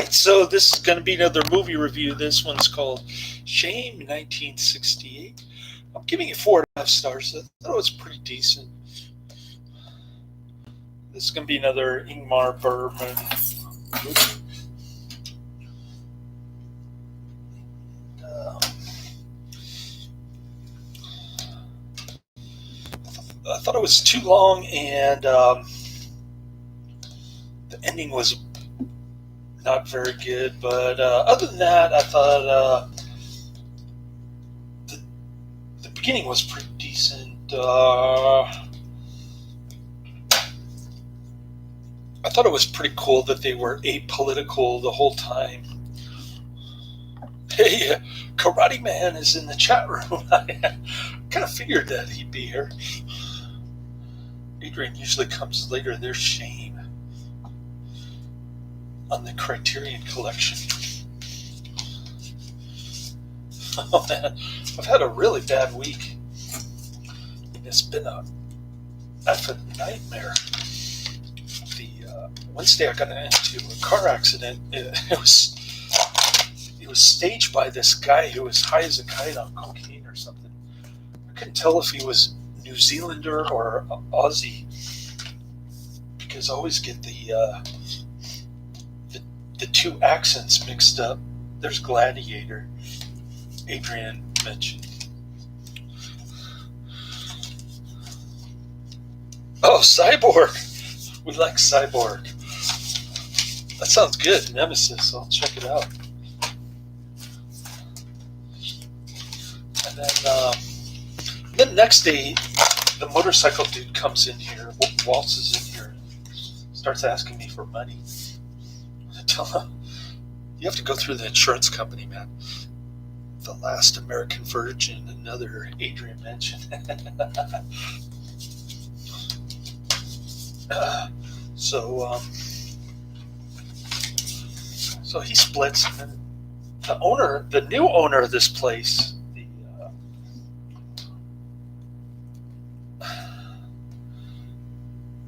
So this is going to be another movie review. This one's called Shame, 1968. I'm giving it 4.5 stars. I thought it was pretty decent. This is going to be another Igmar Bergman movie. I thought it was too long, and the ending was not very good. But other than that, I thought the beginning was pretty decent. I thought it was pretty cool that they were apolitical the whole time. Hey, Karate Man is in the chat room. I kind of figured that he'd be here. Adrian usually comes later. There's Shame on the Criterion Collection. Oh man, I've had a really bad week. It's been a effing nightmare. Wednesday I got into a car accident. It was staged by this guy who was high as a kite on cocaine or something. I couldn't tell if he was New Zealander or Aussie, because I always get the two accents mixed up. There's Gladiator, Adrian mentioned. Oh, Cyborg. We like Cyborg. That sounds good. Nemesis. I'll check it out. And then next day, the motorcycle dude comes in here, waltzes in here, and starts asking me for money. I tell him, you have to go through the insurance company, man. The last American virgin, another Adrian mentioned. So he splits, and the new owner of this place,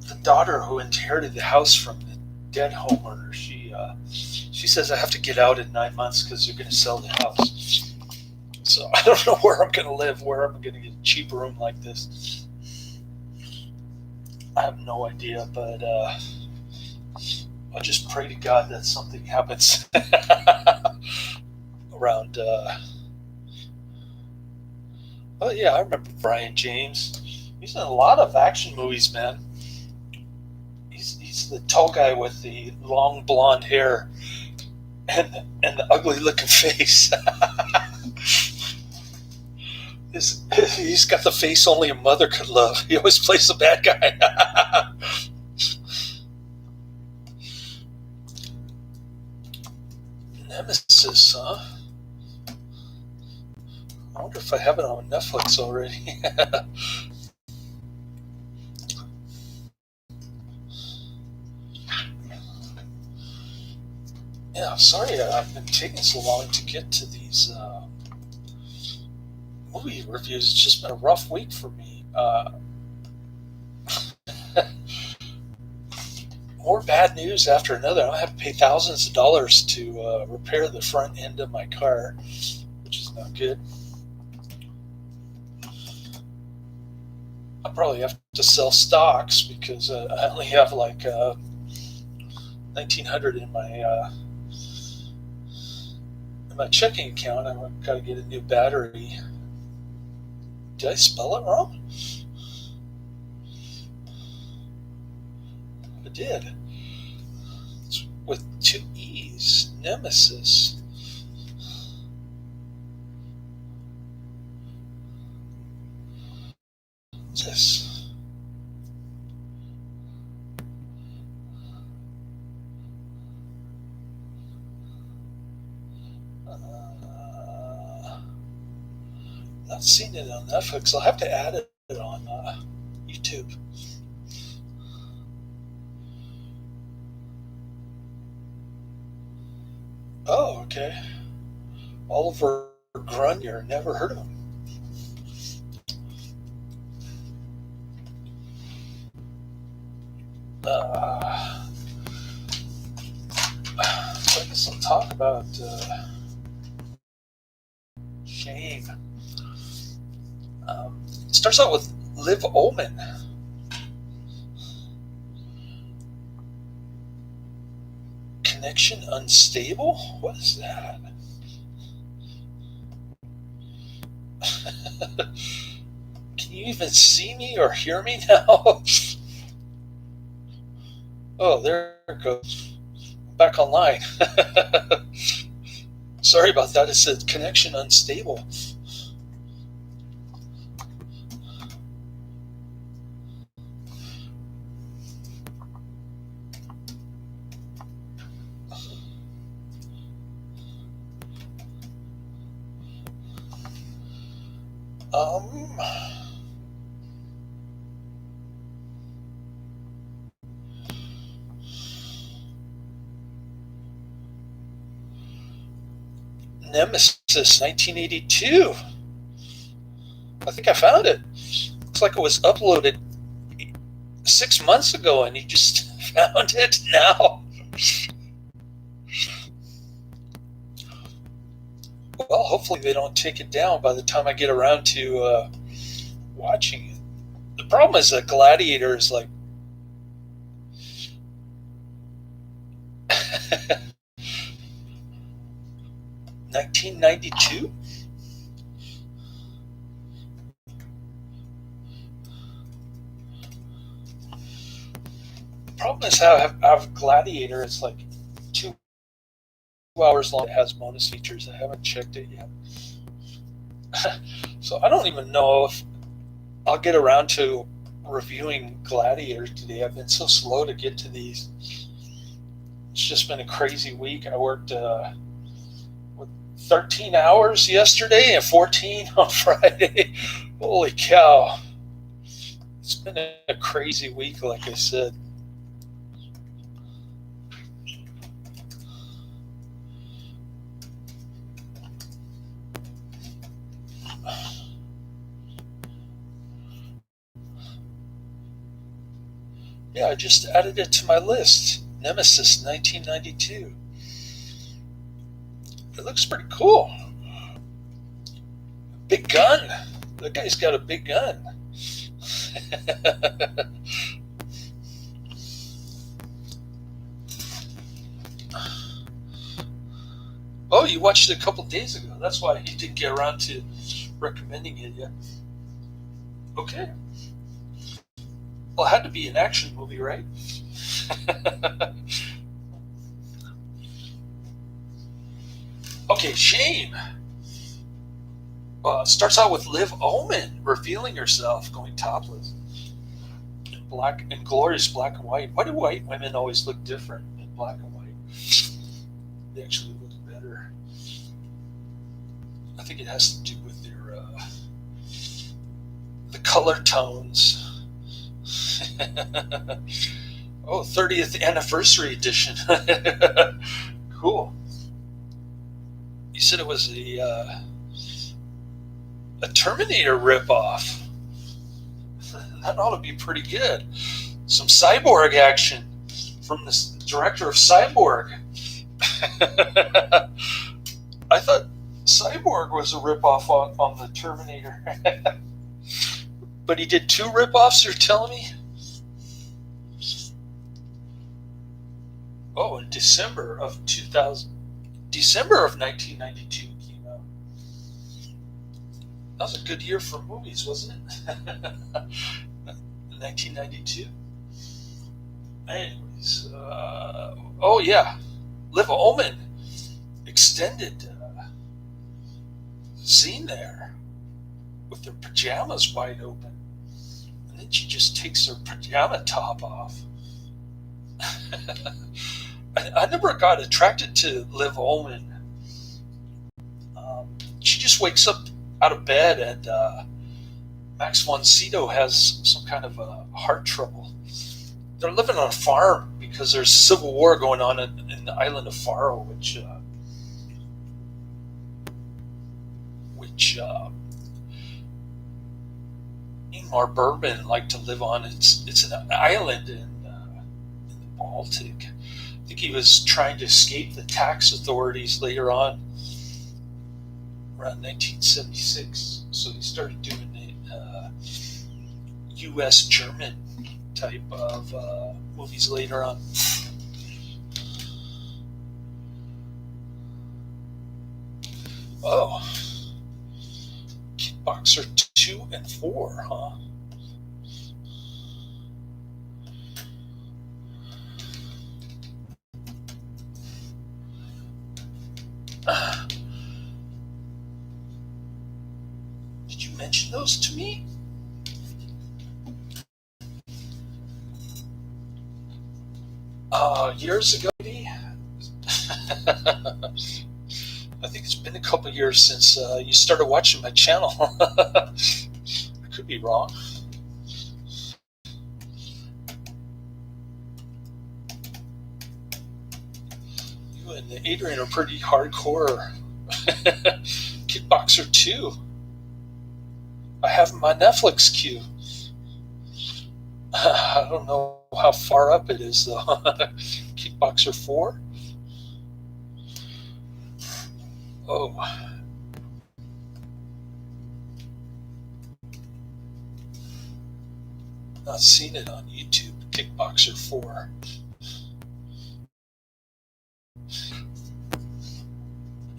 the daughter who inherited the house from the dead homeowner, she says I have to get out in 9 months because they're going to sell the house. So I don't know where I'm going to live, where I'm going to get a cheap room like this. I have no idea, but I'll just pray to God that something happens around. Oh yeah, I remember Brian James. He's in a lot of action movies, man. He's the tall guy with the long blonde hair and the ugly looking face. He's got the face only a mother could love. He always plays the bad guy. Nemesis, huh? I wonder if I have it on Netflix already. Yeah, I'm sorry I've been taking so long to get to these movie reviews. It's just been a rough week for me. More bad news after another. I have to pay thousands of dollars to repair the front end of my car, which is not good. I'll probably have to sell stocks because I only have like $1,900 in my checking account. I've got to get a new battery. Did I spell it wrong? I did. It's with 2 E's. Nemesis. What's this? Not seen it on Netflix. I'll have to add it on YouTube. Oh, okay. Oliver Grunier. Never heard of him. So I guess I'll talk about shame. It starts out with Liv Ullman. Connection unstable? What is that? Can you even see me or hear me now? Oh, there it goes. Back online. Sorry about that. It said connection unstable. Nemesis 1982. I think I found it. Looks like it was uploaded 6 months ago and you just found it now. Well, hopefully they don't take it down by the time I get around to watching it. The problem is that Gladiator is like 1992. The problem is how I have Gladiator. It's like 2 hours long. It has bonus features. I haven't checked it yet. So I don't even know if I'll get around to reviewing Gladiator today. I've been so slow to get to these. It's just been a crazy week. I worked 13 hours yesterday and 14 on Friday. Holy cow. It's been a crazy week, like I said. Yeah, I just added it to my list. Nemesis 1992. It looks pretty cool. Big gun. That guy's got a big gun. Oh, you watched it a couple days ago. That's why you didn't get around to recommending it yet. Okay. Well, it had to be an action movie, right? Okay, shame. It starts out with Liv Ullman revealing herself, going topless. Black and glorious black and white. Why do white women always look different in black and white? They actually look better. I think it has to do with their the color tones. Oh, 30th anniversary edition. Cool. You said it was a Terminator ripoff. That ought to be pretty good. Some cyborg action from the director of Cyborg. I thought Cyborg was a ripoff on the Terminator. But he did 2 ripoffs, you're telling me? Oh, in December of 1992 came out. That was a good year for movies, wasn't it? 1992. Anyways, oh yeah, Liv Ullman extended scene there with their pajamas wide open, and then she just takes her pajama top off. I never got attracted to Liv Ullman. She just wakes up out of bed and Max von Sydow has some kind of heart trouble. They're living on a farm because there's civil war going on in the island of Faro, which Igmar Bergman liked to live on. It's an island in the Baltic. think he was trying to escape the tax authorities later on, around 1976. So he started doing U.S. German type of movies later on. Oh, Kickboxer 2 and 4, huh? Did you mention those to me? Years ago, maybe? I think it's been a couple years since you started watching my channel. I could be wrong. You and Adrian are pretty hardcore. Kickboxer 2. I have my Netflix queue. I don't know how far up it is, though. Kickboxer 4? Oh. Not seen it on YouTube. Kickboxer 4.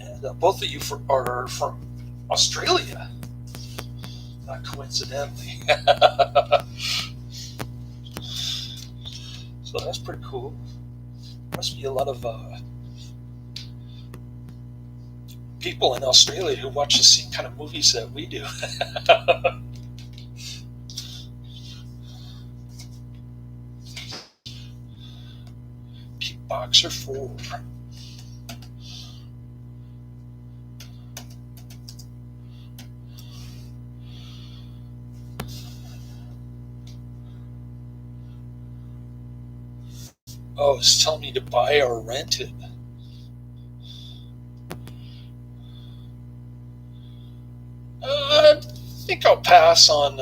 And both of you are from Australia. Not coincidentally. So that's pretty cool. Must be a lot of people in Australia who watch the same kind of movies that we do. Kickboxer 4. Oh, it's telling me to buy or rent it. I think I'll pass on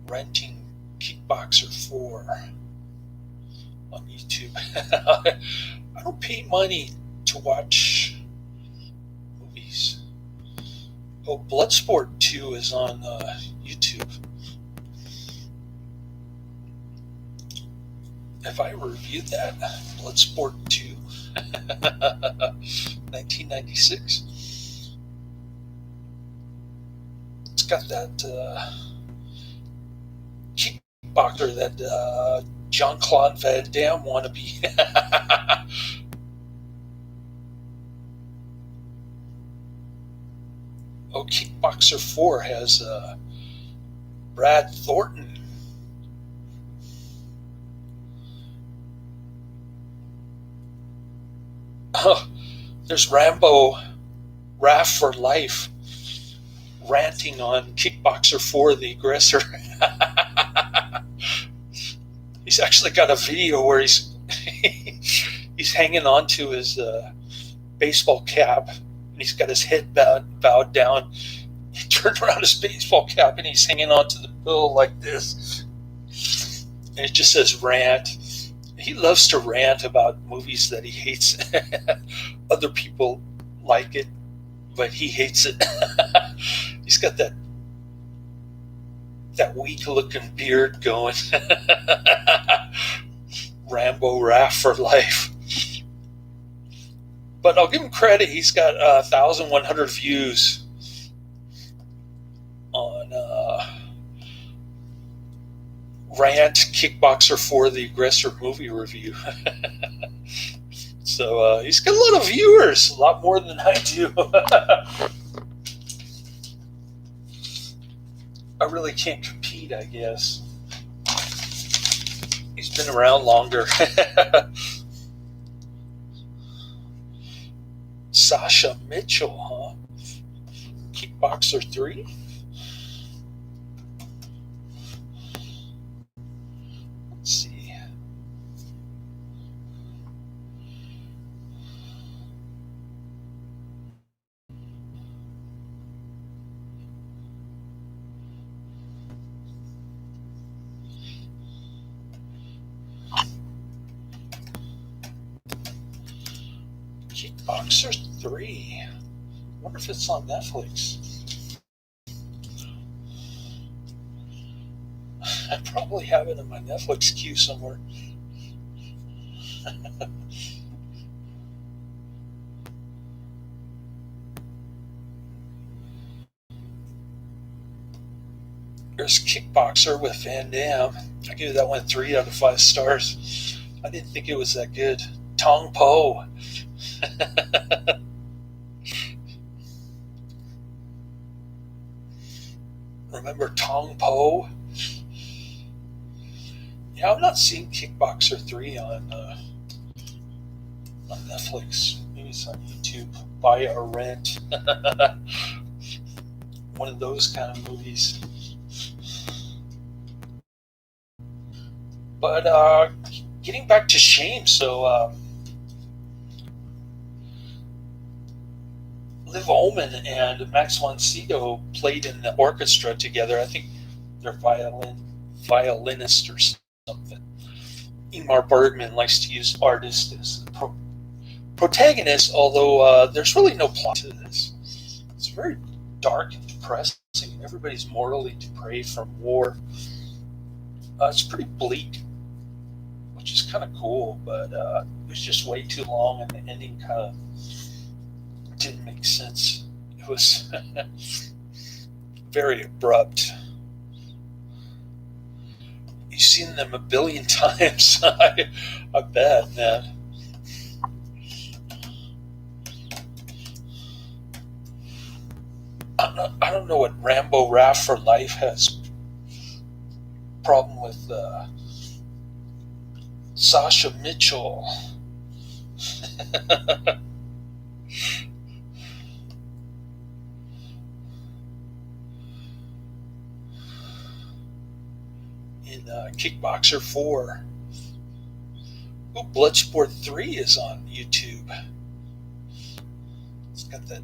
renting Kickboxer 4 on YouTube. I don't pay money to watch movies. Oh, Bloodsport 2 is on YouTube. Have I reviewed that? Bloodsport 2. 1996. It's got that kickboxer, that Jean-Claude Van Damme wannabe. Oh, Kickboxer 4 has Brad Thornton. Oh, there's Rambo Raff for Life ranting on Kickboxer 4, the aggressor. He's actually got a video where he's hanging on to his baseball cap, and he's got his head bowed down. He turned around his baseball cap, and he's hanging on to the pillow like this. And it just says rant. He loves to rant about movies that he hates. Other people like it, but he hates it. He's got that weak-looking beard going. Rambo Raff for Life. But I'll give him credit. He's got 1,100 views on Rant Kickboxer 4, the aggressor movie review. So he's got a lot of viewers, a lot more than I do. I really can't compete, I guess. He's been around longer. Sasha Mitchell, huh? Kickboxer 3? Let's see. Kickboxer 3. I wonder if it's on Netflix. I probably have it in my Netflix queue somewhere. There's Kickboxer with Van Damme. I gave that one 3 out of 5 stars. I didn't think it was that good. Tong Po. Remember Tong Po? Yeah, I'm not seeing Kickboxer 3 on Netflix. Maybe it's on YouTube. Buy or rent. One of those kind of movies. But getting back to Shame, so Liv Ullman and Max von Sydow played in the orchestra together. I think they're violinist or something. Ingmar Bergman likes to use artists as protagonists, although there's really no plot to this. It's very dark and depressing. Everybody's morally depraved from war. It's pretty bleak, which is kind of cool, but it was just way too long, and the ending kind of didn't make sense. It was very abrupt. You've seen them a billion times. I bet, man. I don't know what Rambo Raff for Life has problem with Sasha Mitchell. In Kickboxer 4. Oh, Bloodsport 3 is on YouTube. It's got that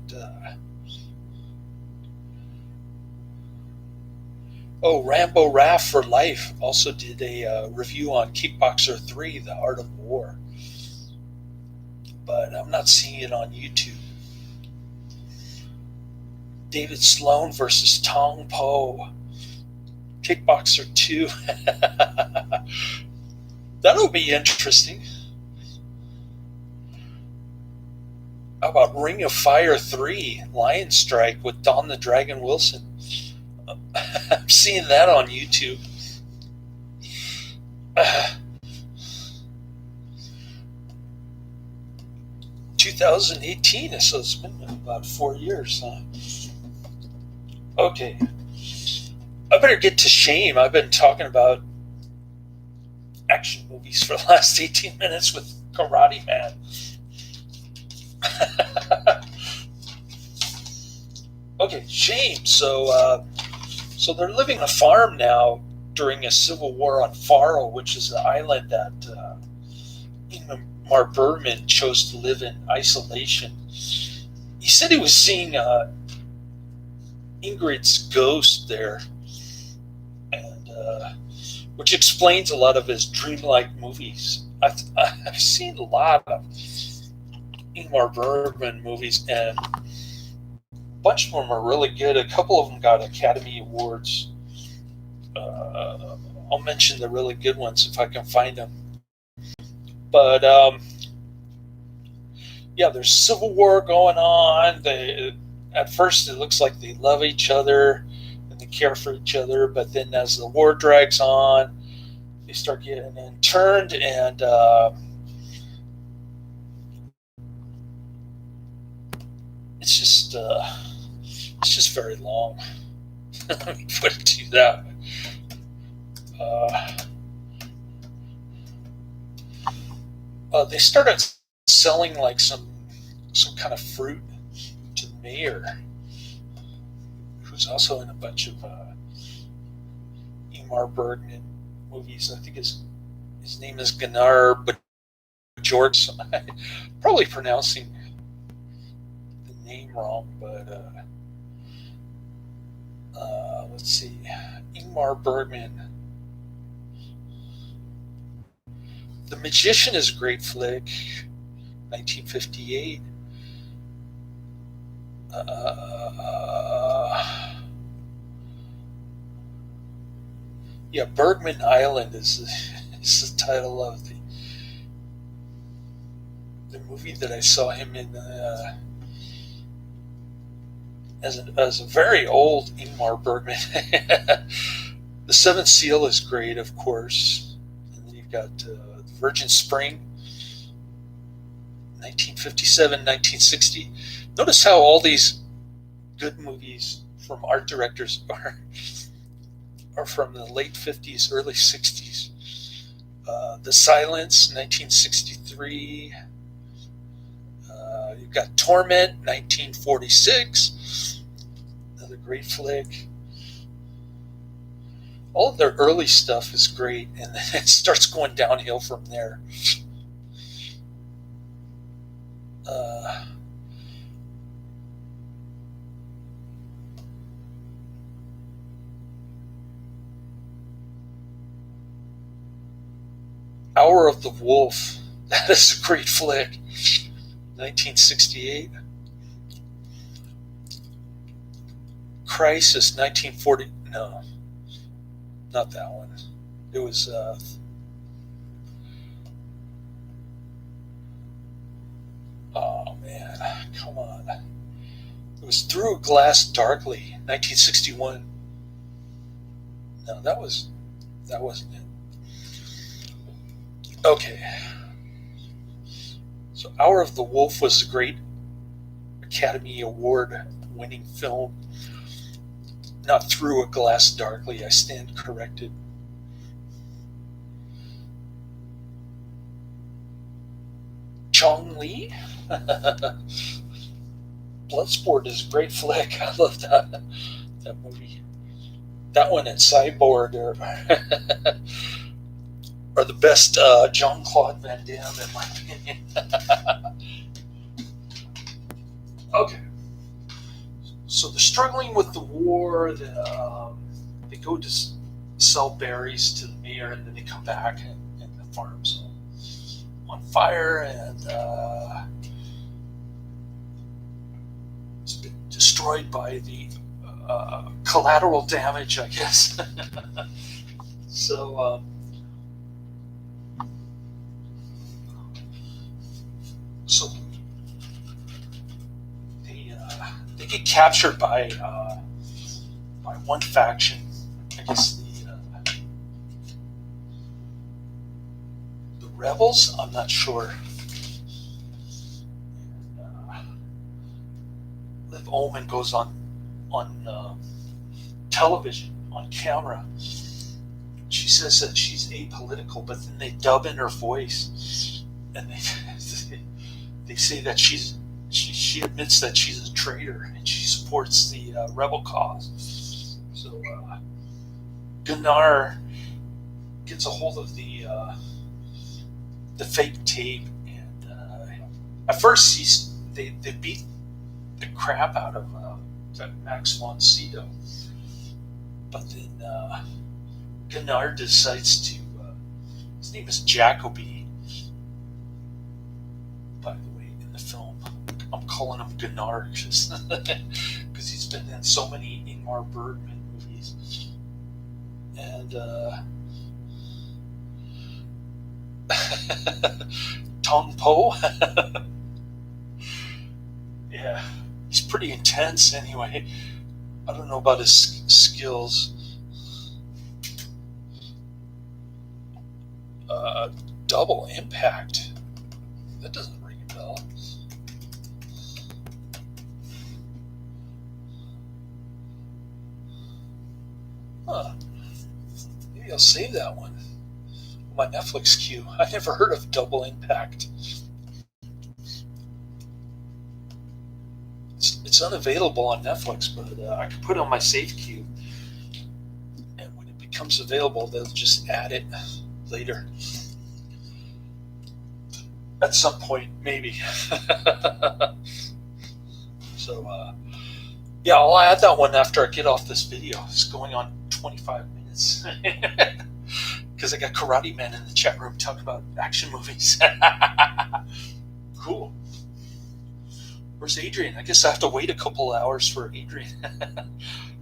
Rambo Raff for Life also did a review on Kickboxer 3, The Art of War. But I'm not seeing it on YouTube. David Sloan versus Tong Po. Kickboxer 2. That'll be interesting. How about Ring of Fire 3, Lion Strike with Don the Dragon Wilson? I'm seeing that on YouTube. 2018, so it's been about 4 years, huh? Okay. I better get to Shame. I've been talking about action movies for the last 18 minutes with Karate Man. Okay, Shame. So they're living on a farm now during a civil war on Faro, which is the island that Ingmar Bergman chose to live in isolation. He said he was seeing Ingrid's ghost there, and which explains a lot of his dreamlike movies. I've seen a lot of Ingmar Bergman movies, and a bunch of them are really good. A couple of them got Academy Awards. I'll mention the really good ones if I can find them. But yeah, there's civil war going on. At first, it looks like they love each other and they care for each other. But then, as the war drags on, they start getting interned, and it's just very long. Let me put it to you that way. They started selling like some kind of fruit to the mayor, who's also in a bunch of Ingmar Bergman movies. I think his name is Gunnar Björnstrand. Probably pronouncing the name wrong, but let's see. Ingmar Bergman. The Magician is a great flick. 1958. Yeah, Bergman Island is the title of the movie that I saw him in as a very old Ingmar Bergman. The Seventh Seal is great, of course. And then you've got Virgin Spring, 1957, 1960. Notice how all these good movies from art directors are from the late 50s, early 60s. The Silence, 1963. You've got Torment, 1946. Another great flick. All of their early stuff is great, and then it starts going downhill from there. Hour of the Wolf. That is a great flick. 1968. Crisis, 1940. No, not that one. It was oh man, come on. It was Through Glass Darkly, 1961. No, that wasn't it. Okay. So Hour of the Wolf was a great Academy Award winning film. Not Through a Glass Darkly, I stand corrected. Chong Li? Bloodsport is a great flick. I love that movie. That one and Cyborg are the best Jean-Claude Van Damme, in my opinion. Okay. So they're struggling with the war. They go to sell berries to the mayor, and then they come back, and the farm's on fire, and it's been destroyed by the collateral damage, I guess. So they get captured by one faction, I guess the rebels. I'm not sure. Liv Ullman goes on television, on camera. She says that she's apolitical, but then they dub in her voice, and they say that she admits that she's a traitor and she supports the rebel cause. So Gunnar gets a hold of the fake tape, and at first they beat the crap out of Max von Sydow, but then Gunnar decides to. His name is Jacoby, by the way, in the film. I'm calling him Gunnar because he's been in so many Ingmar Bergman movies. And Tong Po. Yeah, he's pretty intense anyway. I don't know about his skills. Double Impact. That doesn't ring a bell. Huh. Maybe I'll save that one. My Netflix queue. I never heard of Double Impact. It's unavailable on Netflix, but I can put it on my save queue. And when it becomes available, they'll just add it later. At some point, maybe. So, yeah, I'll add that one after I get off this video. It's going on 25 minutes. Because I got Karate Man in the chat room talking about action movies. Cool. where's Adrian? I guess I have to wait a couple hours for Adrian.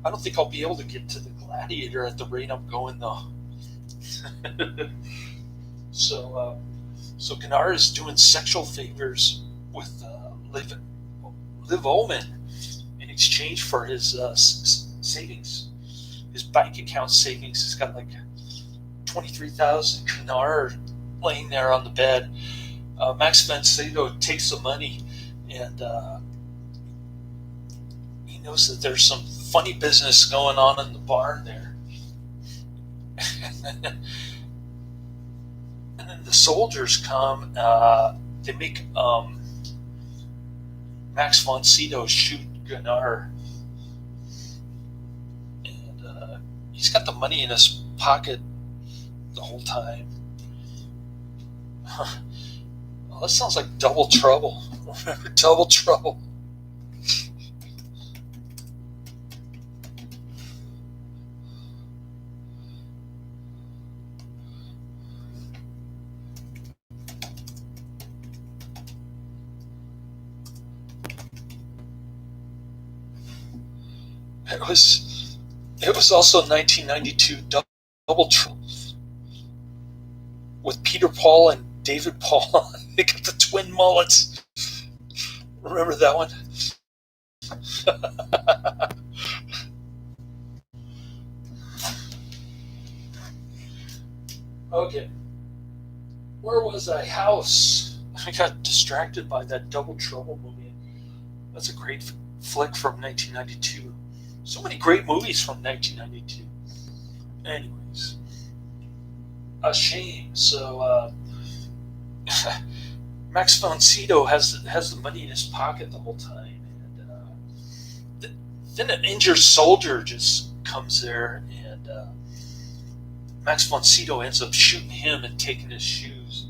I don't think I'll be able to get to the Gladiator at the rate I'm going, though. So Gunnar is doing sexual favors with Liv Ullman in exchange for his savings, his bank account savings. He's got like 23,000 Gunnar laying there on the bed. Max von Sydow takes the money, and he knows that there's some funny business going on in the barn there. And then the soldiers come. They make Max von Sydow shoot Gunnar, and he's got the money in his pocket the whole time. Well, that sounds like Double Trouble. Remember Double Trouble? It was also 1992 Double Trouble with Peter Paul and David Paul. They got the twin mullets. Remember that one? Okay. Where was I? House. I got distracted by that Double Trouble movie. That's a great flick from 1992. So many great movies from 1992. Anyways. A shame. So, Max von Sydow has the money in his pocket the whole time, and then an injured soldier just comes there, and Max von Sydow ends up shooting him and taking his shoes.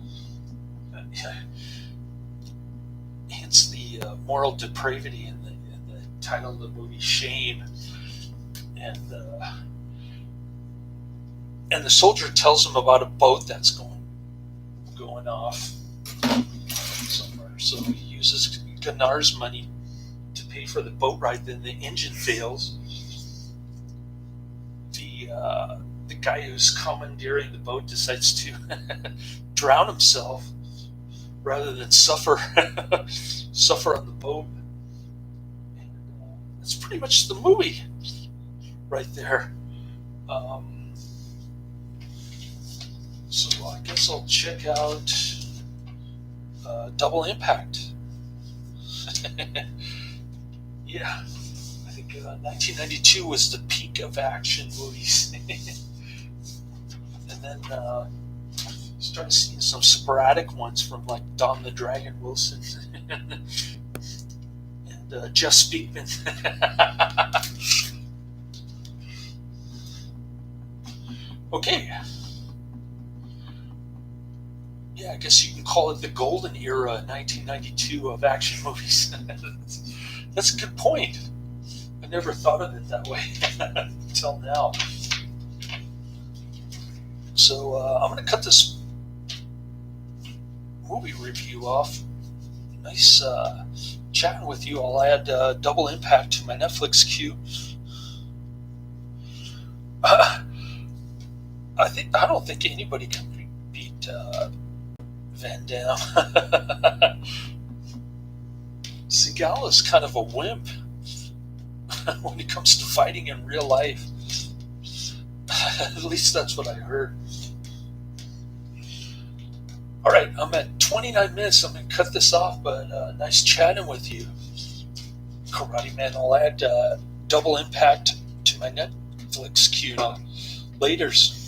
Hence the moral depravity in the title of the movie, Shame. And the soldier tells him about a boat that's going off somewhere. So he uses Gunnar's money to pay for the boat ride. Then the engine fails. The guy who's commandeering the boat decides to drown himself rather than suffer on the boat. And, that's pretty much the movie right there. So I guess I'll check out Double Impact. Yeah, I think 1992 was the peak of action movies. And then started seeing some sporadic ones from like Don the Dragon Wilson and Jeff Speakman. Okay. Yeah, I guess you can call it the golden era, 1992, of action movies. That's a good point. I never thought of it that way until now. So I'm going to cut this movie review off. Nice chatting with you. I'll add Double Impact to my Netflix queue. I don't think anybody can beat Van Damme. Seagal is kind of a wimp when it comes to fighting in real life. At least that's what I heard. All right, I'm at 29 minutes. I'm going to cut this off, but nice chatting with you, Karate Man. I'll add Double Impact to my Netflix queue. Laters.